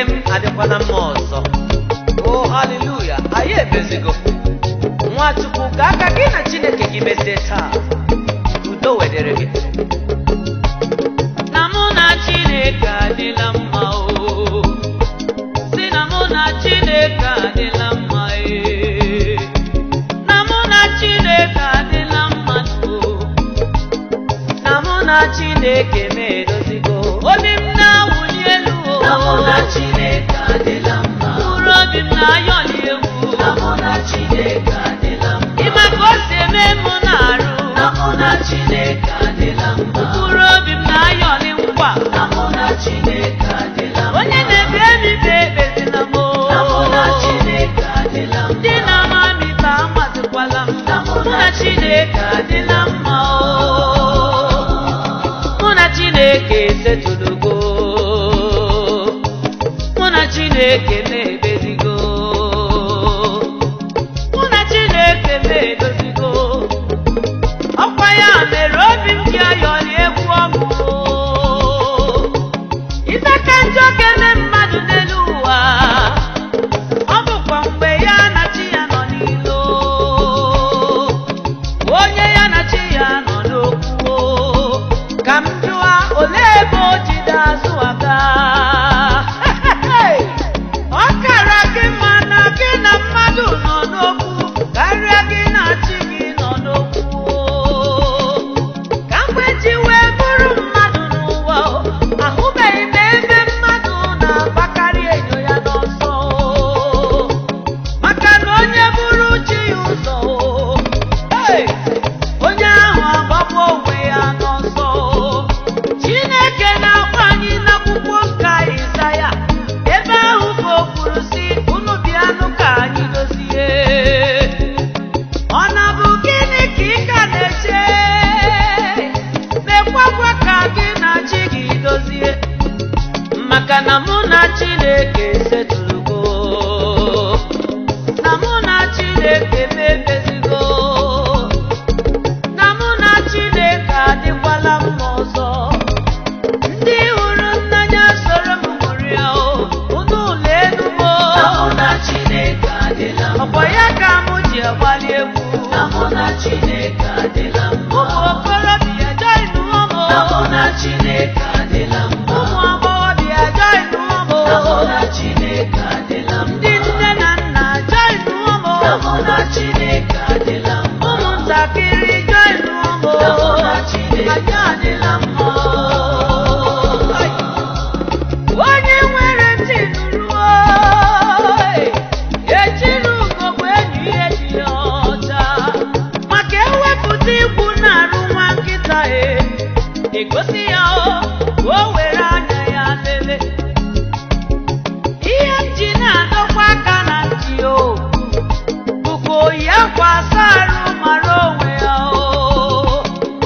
nke m adịkwana mma ọzọ. Oh haleluya, anyị emezigo. Nwachukwu ka aka gị na Chineke gị mezie taa, udo wedere gị. Na mụ na Chineke adịla mma o, si na mụ na Chineke adịla mma na mụ na Chineke adịla mma o, Na mụ na Chineke m edozigo. obi m na-awụli elu o, na mụ na Chineke adịla mma. mkpụrụ obi m na-ayọli egwu, na mụ na Chineke adịla mma. ịma ka o si eme m na-arụ, na mụ na Chineke adịla mma. mkpụrụ obi m na-ayọli ngwa, na mụ na Chineke adịla mma. onye na-ebe m ikpe ekpezila m o, na mụ na Chineke adịla mma. ndị na-ama m ikpe amazikwala m, na mụ na Chineke adịla mma o, mụ na Chineke esetụlugo, mụ na Chineke na-ebezigo, mụ na Chineke na-edozigo. Ọkwa ya mere obi m ji ayọli egwu ọṅụ o. Ife ka njọ ga-eme mmadụ n'elu ụwa, ọ bụkwa mgbe ya na chi ya nọ n'ilo, onye ya na chi ya nọ n'okwu o. Ka m jụọ, olee ebe o jide azụ aga? Ọ kara gị mma na gị na mmadụ nọ n'okwu karịa gị na chi gị nọ n'okwu o. Ka mgbe chi wee bụrụ mmadụ n'ụwa o, ahụbeghị m ebe mmadụ na-agbakarị enyo ya n'ọsọ o. Maka na onye bụrụ chi ya ụzọ o, onye ahụ agbagbo onwe ya n'ọsọ o. Chineke na-agwa anyị n'akwụkwọ nke Aịzaya, ebe ahụ ka o kwuru sị, unu bịanụ ka anyị dozie. Ọ na-bụ gịnị ka ị ka na-eche? Mekwakwa ka gị na chi gị dozie, maka na mụ na Chineke esetụlugo, na mụ na Chineke mebezigo, na mụ na Chineke adịkwala mma ọzọ. Ndị hụrụ n'anya soro m ṅụrịa o, unu leenụ m o. na mụ na Chineke adịla mma. Ọkwa ya ka mụ ji agbali egwu, na mụ na Chineke adịla mma. ụmụ okorobịa joinuo m o, na mụ na Chineke adịla mma. ụmụ agbọghọbịa joinuo m o, na mụ na Chineke adịla mma. ndị nne na nna joinuo m o, na mụ na Chineke adịla mma. ụmụntakịrị joinuo m o, na mụ na Chineke anyị adịla mma o. Ai! Onye nwere ntị nụrụ ejiri ugogbe enyi ihe dị ya ọcha, maka ewepụta ikwu na-arụ nwa nkịta egosi ya o, ka o were anya ya lele. Ihe m ji na-adọkwa aka na ntị o, bụkwa oyi akwa asa arụ mara onwe ya o.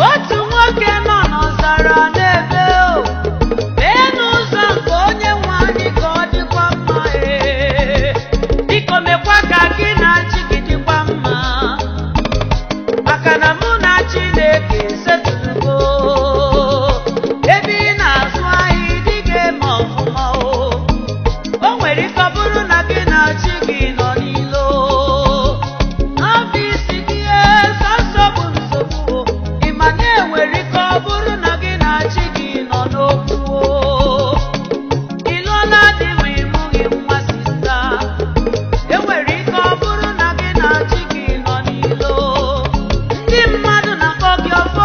Otu nwoke nọ n'ọzara n'ebe o, mee n'ụzọ nke onye nwe anyị ka ọ dịkwa mma biko mekwa ka gị na chi gị dịkwa mma, maka na mụ na Chineke esetụlugo. Ebe ị na-azụ ahịa ịdị ga-eme ọfụma o. O nwere ike ọ bụrụ na gị na chi gị nọ n'ilo, n'ọfịs gị sọsọ bụ nsogbu o. Ị ma na enwere ike ọ bụrụ na gị na chi gị nọ n'okwu o. Ị lụọla di ma ị mụghị nwa sista, enwere ike ọ bụrụ na gị na chi gị nọ n'ilo. Ndị mmadụ na-akpọ gị ọfọ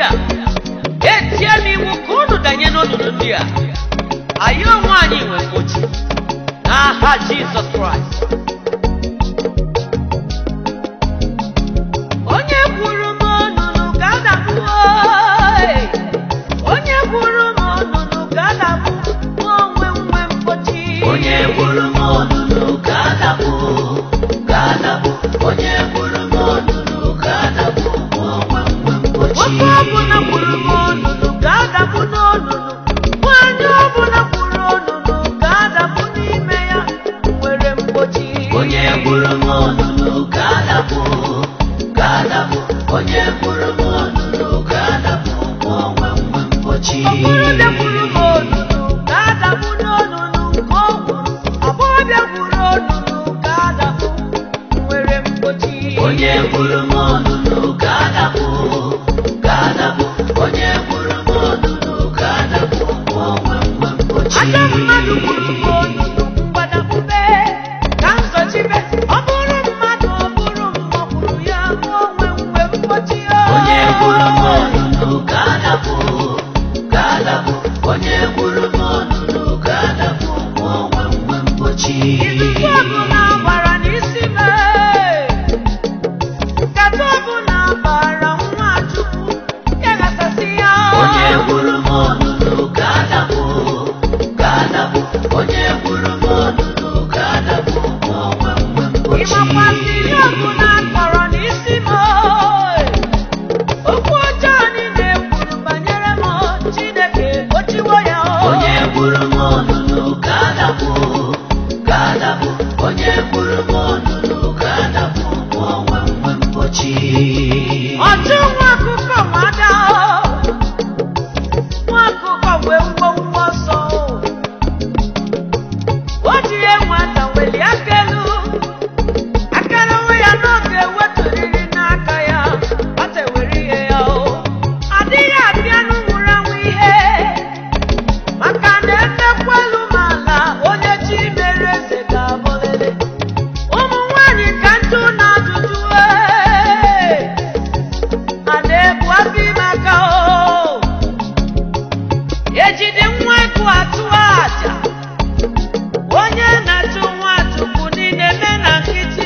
a etie m iwu ka unu danye n'olulu ndị a anyị onwe anyị nwe mgbochi n'aha Jizọs Kraịst. Onye gwuru m onunu ga-adagbu, onye gwuru m onunu ga-adagbu, mụ onwe nwe mgbochi. Onye gwuru m onunu ga-adagbu, ga-adagbu. Onye gwuru m onunu ga-adagbu, mụ onwe nwe mgbochi. Nwoke ọbụla gwuru m onunu ga-adagbu n'olulu, nwanyị ọbụla gwuru onunu ga-adagbu n'ime ya, nwere mgbochi. Onye gwuru m onunu ga-adagbu, ga-adagbu. Onye gwuru m onunu ga-adagbu, mụ onwe nwe mgbochi. Okorobịa gwuru m onunu ga-adagbu n'olulu nke o gwuru, agbọghọbịa gwuru onunu ga-adagbu, nwere mgbochi. Onye gwuru m onunu ga-adagbu, ga-adagbu. Onye gwuru m onunu ga-adagbu, mụ onwe nwe mgbochi. Ajọ mmadụ gwuru m onunu mgbadagbube ka nzọchibe, ọ bụrụ mmadụ ọ bụrụ mmụọ gwuru ya, mụ onwe nwe mgbochi. Onye gwuru m onunu ga-adagbu, ga-adagbu. Onye gwuru m onunu ga-adagbu, mụ onwe nwe mgbochi. Izuzu ọbụla gbara n'isi m, nkata ọbụla bara nwa Chukwu, ya ghasasị ya. Onye gwuru m onunu ga-adagbu, ga-adagbu. Onye gwuru m onunu ga-adagbu, mụ onwe nwe mgbochi. Ịmakwasị ihe ọbụla kọrọ n'isi m, okwu ọjọọ niile kwuru banyere m, Chineke gbochiwo ya. Onye gwuru m onunu ga-adagbu, ga-adagbu. Onye gwuru m onunu ga-adagbu, mụ onwe nwe mgbochi. Ọchụ nwa akụkọ nwada, nwa akụkọ wee ngwongwo ọsọ, o jiri nwata weli aka elu, akara onwe ya n'oge wetụrịrị n'aka ya, nwata were ihe ya. Adịghị abịa n'ụmụrụ anwụ ihe, maka na emekwelu m ala, onye chi mere eze ga-abọlele. Ụmụ nwanyị ka ntụ na ajụjụ, a na-ebu afọ ime aka, ejide nwa ịkụ atụ aja, onye na-achụ nwa Chukwu niile me na nkịtị,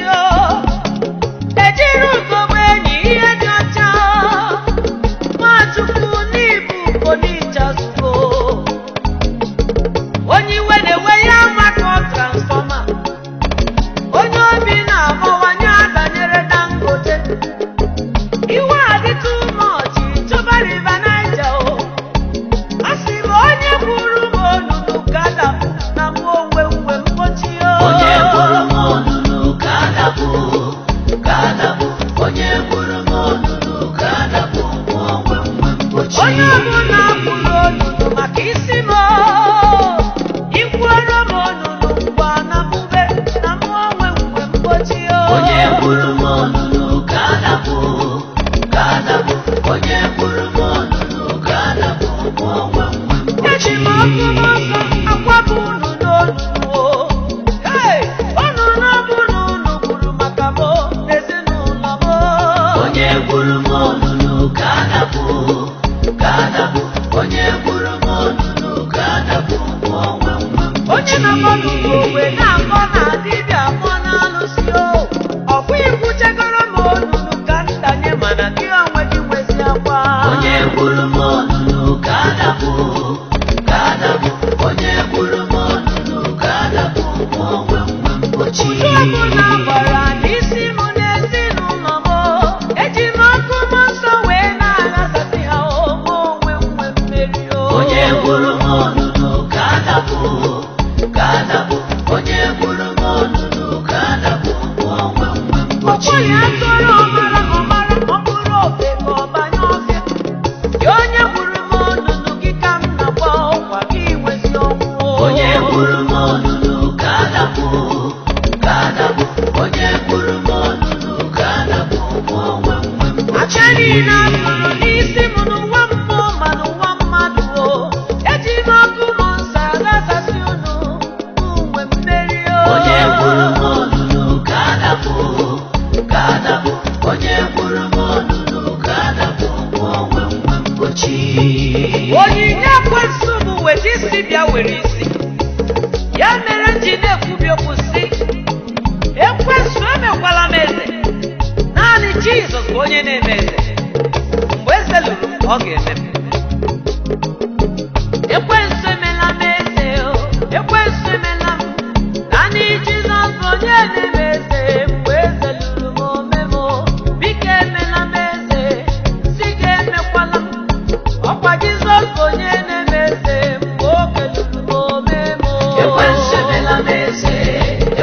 ejiri ugogbe enyi ihe dị ọcha, nwa Chukwu n'ibu uko n'ichazụgo, onye iwe na-ewe ya maka transfọma, onye obi na-amawanye adanyere Dangote. Iwe adịtụ mọchị chọba riva Naija, a sị m onye gwuru m onunu ga-adagbu, na mụ onwe nwe mgbochi. Onye gwuru m onunu ga-adagbu, ga-adagbu. Onye gwuru m onunu ga-adagbu, mụ onwe nwe mgbochi. Onye ọbụla gwuru onunu maka isi m, ikwuoro m onunu ngwa na mube, na mụ onwe nwe mgbochi. Onye gwuru m onunu ga-adagbu, ga-adagbu. Onye gwuru m onunu ga-adagbu, mụ onwe nwe Eji mgbochi. m ọkụ n'ọsọ akwapụ unu n'olulu, onunu ọbụla unu gwuru maka m n'ezinụlọ m. Onye gwuru m onunu ga-adagbu, ga-adagbu. Onye gwuru m onunu ga-adagbu, mụ onwe nwe Onye mgbochi. na-akọ n'ugogbe na-akọ na dibịa mụọ na-alụsị, ọkwa ikwuchegoro m onunu ka ndanye, mana gị onwe gị nwezi akwa. Onye gwuru m onunu ga-adagbu, ga-adagbu. Onye gwuru m onunu ga-adagbu, mụ onwe nwe mgbochi. Ụzọ ọbụla gbara n'isi m n'ezinụlọ m, eji m ọkụ m nsọ wee na-aghasasị ha, mụ onwe nwe mmeri. Onye gwuru m onunu ga-adagbu, ga-adagbu. Onye gwuru m onunu ga-adagbu, mụ onwe nwe mgbochi. Ọkwa ya tụrụ ọmara ọmara, ọ bụrụ ofe ka ọ banye ọfịa, ya onye onyinye ekwensu bụ weta isi bịa were isi. Ya mere ji na-ekwubi okwu sị, ekwensu emekwala m eze, naanị Jizọs bụ onye na-eme eze. Mgbe eze lụrụ m, ọ ga-eme m. Ekwensu emela m eze, ekwensu emela m, naanị Jizọs bụ onye na-eme eze. Mgbe eze lụrụ m, ome m. Biko emela m eze, si gị emekwala m. Ọkwa Jizọs bụ onye na-eme eze. Mgbe oge lụrụ m, ome m. Ekwensu emela m eze,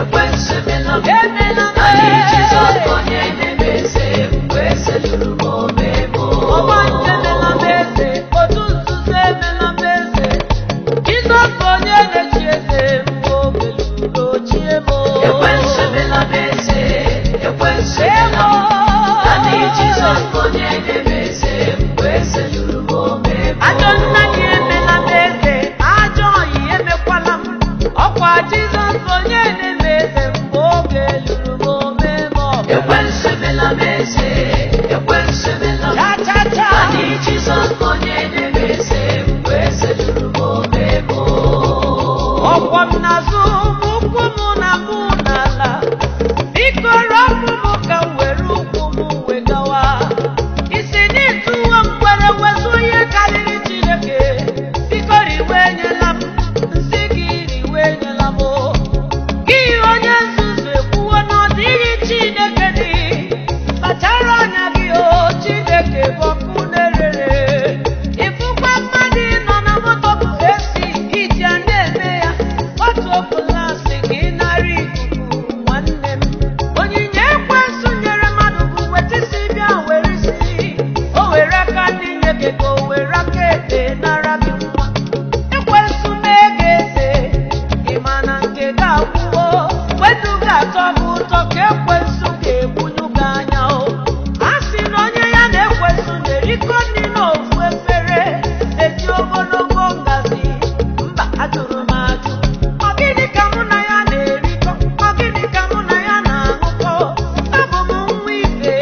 ekwensu emela m. Emela m Naanị Jizọs bụ eze. onye na-eme eze. Mgbe eze lụrụ m, ome m. Ọgba nche emela m eze, otu nzuzo emela m eze. Jizọs bụ onye na-echi eze. Mgbe oge lụrụ ochie m. Ekwensu emela m eze, ekwensu emela m. Naanị Jizọs bụ onye na-eme eze. Mgbe eze lụrụ m, ome m. Ajọ nna gị emela m eze, ajọ ọyị emekwala m. Ọkwa Jizọs bụ onye na-eme eze. Mgbe oge lụrụ m, ome m. Ekwensu emela m eze, ekwensu emela m. Cha cha cha. Naanị Jizọs bụ onye na-eme eze. Mgbe eze lụrụ m, ome m. Ọkwọ m n'azụ, ụkwụ m na mụ n'ala. Biko rapụ m ka m were ụkwụ m wee gawa. Isi n'ịtụwo m kwere wezụ ihe karịrị Chineke. Biko riwe enyela m, nsị gị riwe enyela m. Gị onye nzuzu ekwuwo na ọ dịghị Chineke dị. Kpachara anya gị o, Chineke bụ ọkụ na-erere. Ịfụkwa mmadụ nọ na moto bụ esi iji a na-eme ya. Otu okpulaasị gị narị ikuku nwanne m. Onyinye ekwensu nyere mmadụ bụ weta isi bịa were isi. O were aka ndị nyeke ka o were aka ekpe nara gị nwa. Ekwensu mee gị eze, ị ma na nke ga-akwụwo. Wetu ga-atọ gị ụtọ ka ekwensu ga-egbunyu gị anya o. A sị na onye ya na ekwensu na-erikọ nri n'ofu efere, eji ogologo ngazi. Mba, ajụrụ m ajụ. Ọ gịnị ka mụ na ya na-erikọ? Ọ gịnị ka mụ na ya na-aṅụkọ? Abụ m nwa ibe,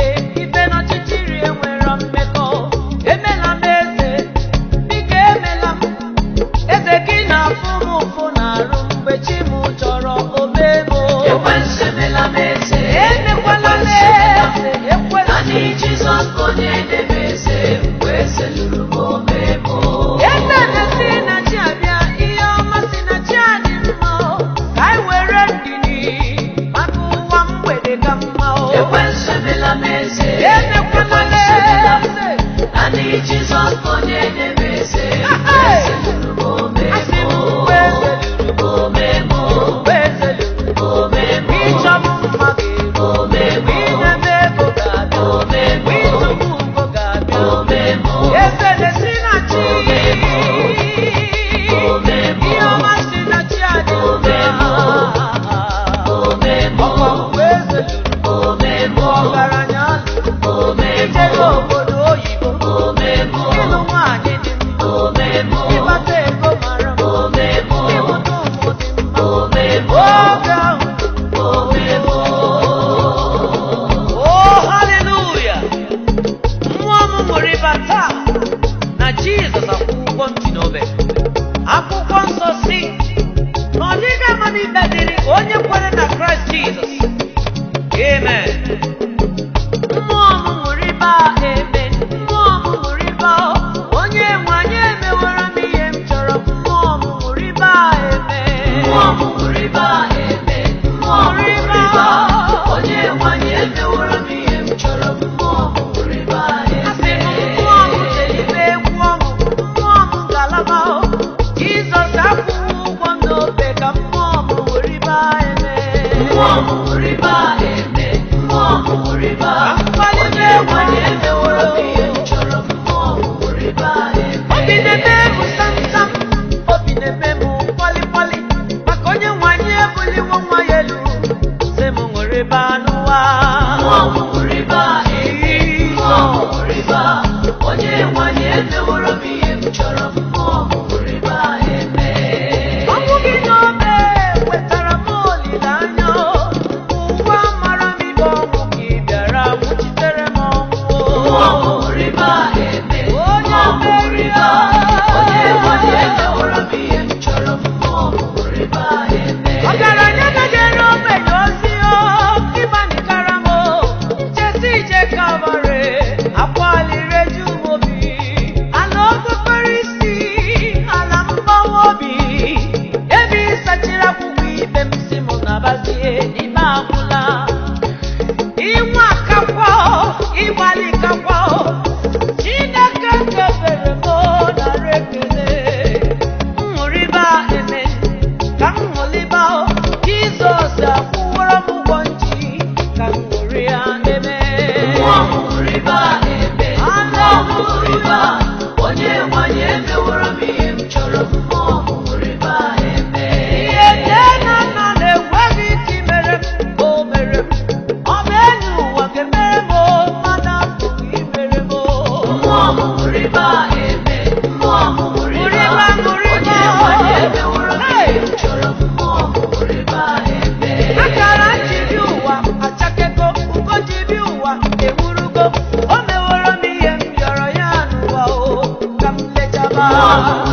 ibe n'ọchịchịrị enwero mmekọ. Emela m eze, biko emela m. Eze gị na-afụ m ụfụ n'arụ mgbe chi m chọrọ ome m. Ekwensu emela m eze, Emekwala m ekwensu emela m. eze, ekwensu. Naanị Jizọs bụ onye na-eme eze. Mgbe eze lụrụ m, ome m. Ekele si na chi abịa, ihe ọma si na chi adị mma o. Ka anyị were ndidi maka ụwa mgbede ka mma o. Ekwensu emela m eze, Emekwala m ekwensu emela m. eze. Naanị Jizọs bụ onye na-eme eze. Mgbe eze lụrụ m, ome Asị m m. mgbe eze lụrụ m, Ome m. mgbe eze lụrụ m. Ome m. Ịchọ m mma ga-eru. Ome m. Inye m ego ga-abịa. Ome m. Ịtụ m ugo ga-abịa. Ome m. Eze na-esi na chi. Ome m. Ihe ọma si na chi adị Ome m. mma. Ome m. Ọkwa mgbe eze lụrụ Ome m. ọgaranya lụrụ. Ome m. Ijego obodo oyibo. Ome m. Ịlụ nwaanyị dị mma. Ome m. Ịbata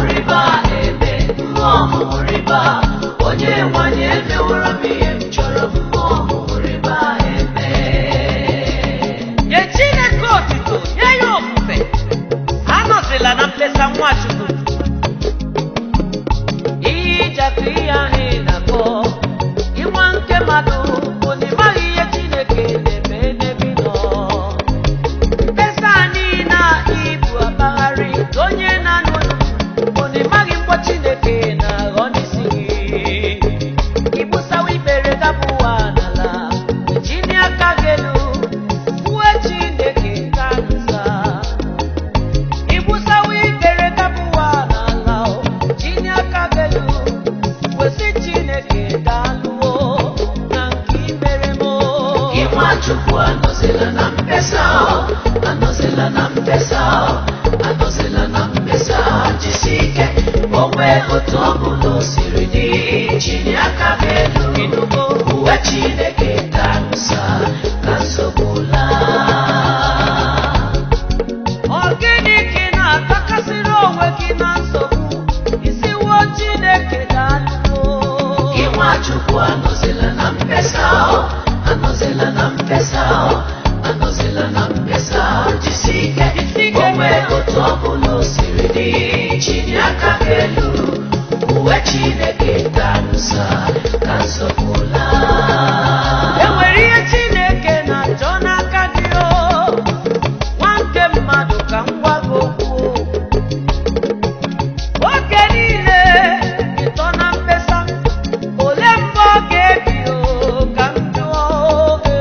rịba eme, mmụọ rịba, onye nwanyị emeworo m ihe m chọrọ, mmụọ rịba eme. Nye Chineke otito, nye ya ofufe. Anọzila na mkpesa Nwachukwu. Ihe ịjakụ ihe ahụ ị na-akọ, ịnwa nke mmadụ bụ na ị maghị ihe Chineke na-eme n'ebe ị nọ. Mkpesa niile a ibu akpagharị onye na-anụ olu bụ na ị maghị mgbe Chineke na-aghọ n'isi gị. Ibusawa ikpere gabụ ụwa n'ala, chini aka gị elu, uwe Chineke ka nza. Ibusawa ikpere gabụ ụwa n'ala, chini aka gị elu, wesi Chineke daalụọ na nke i mere m. Nwachukwu anọzila na mkpesa, anọzila na mkpesa, anọzila na mkpesa, jisi ike, o nwee otu ọbụla o siri dị, chini aka gị elu, uwe Chineke ka nsa, ka nsogbu laa. Ọ gịnị ka ị na-atakasịrị onwe gị na nsogbu? Isiwo Chineke daalụọ. Nwachukwu anọzila na mkpesa, anọzila na mkpesa, anọzila na mkpesa, jisi ike, o nwee otu ọbụla o siri dị, chini aka gị elu, uwe Chineke ka nsa, ka nsogbu laa. E nwere ihe Chineke na-achọ n'aka gị o, nwa nke mmadụ, ka m gwa gị okwu. Oge niile ịtọ na mkpesa, ole mgbe ọ ga-ebi o, ka m jụọ oge.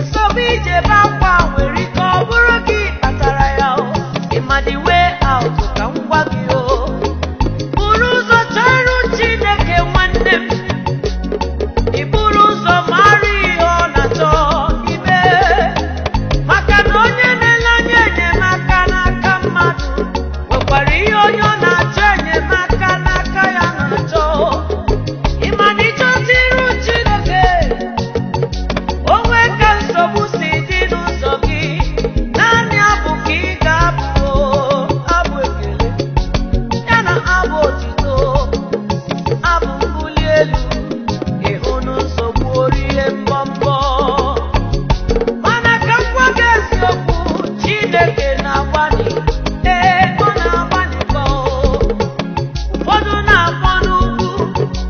Nsogbu ijebe akwa nwere ike ọ bụrụ gị kpatara ya o, ịmadị way out, ka m gwa gị o. Buru ụzọ chọrọ Chineke nwanne m. I buru ụzọ mara ihe ọ na-achọ ime, maka na onye na-ele anya enyemaka n'aka mmadụ nwekwara ihe onye ọ na-achọ enyemaka n'aka ya na-achọ. Ịma na ịchọta iru Chineke, o nwee ka nsogbu si dị n'ụzọ gị, naanị abụ ka ị ga-abụ, abụ ekele ya na abụ otito, abụ mbuli elu. Ịhụ na nsogbu orie mbọmbọ, mana ka m gwa gị eziokwu, Chineke na-agbanị, ọ na-agbanịkwa. Ụfọdụ na-akpọ n'ugwu,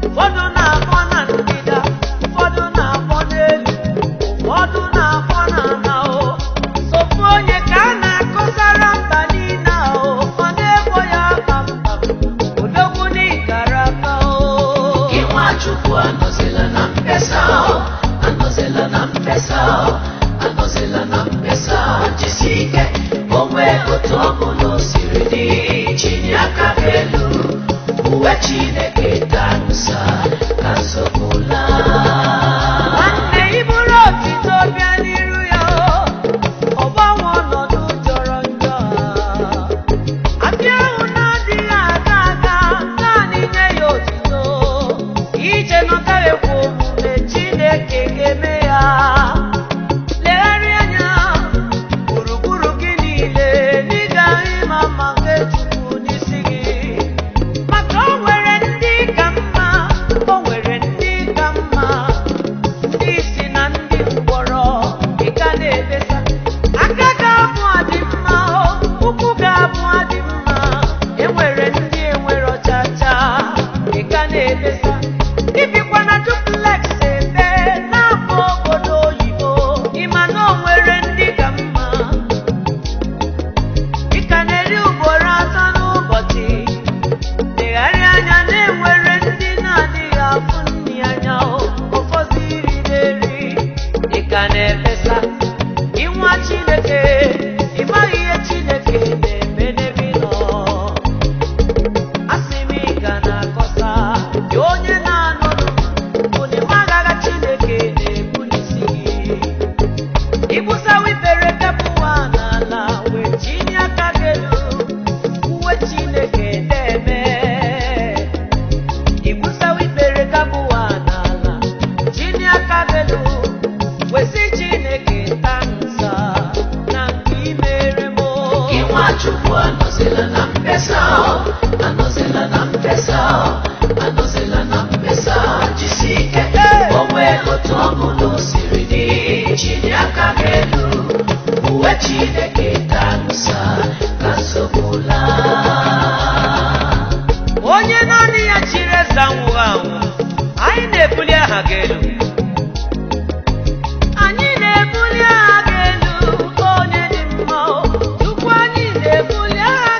ụfọdụ na-akpọ na ndịda, ụfọdụ na-akpọ n'elu, ụfọdụ na-akpọ n'ala o. Sofu onye ka a na-akọsara mba niile o, ọ na-ebo ya kpamkpam, odogwu n'ịkara aka o. Nwachukwu anọzila na mkpesa, anọzila na mkpesa, anọzila na mkpesa, jisi ike, o nwee otu ọbụla o siri dị, chini aka gị elu, uwe Chineke ka nsa, ka nsogbu laa. Nwanne ị bụrụ otito bịa n'iru ya o, ọ gbanwe ọnọdụ jọrọ njọ a. Abịa ahụ na-adịghị aga aga, naanị nye ya otito. Ije nọkarịkwa omume Chineke ga-eme ya. Legharịa anya gburugburu gị niile, n'ịga ịma mma nke Chukwu n'isi gị. Maka o nwere ndị anọzila na mpesa, anọzila na mpesa, anọzila na mpesa. Jisie ike, onwe otu ọbụla o siri dị, chịrị aka gị elu, uwe Chineke ga-anụsa ka nsogbu laa. onye naanị ya chiri eze anwụghị anwụ, anyị na-ebuli aha gị elu, anyị na-ebuli aha gị elu, onye dị mma, Chukwu anyị na-ebuli aha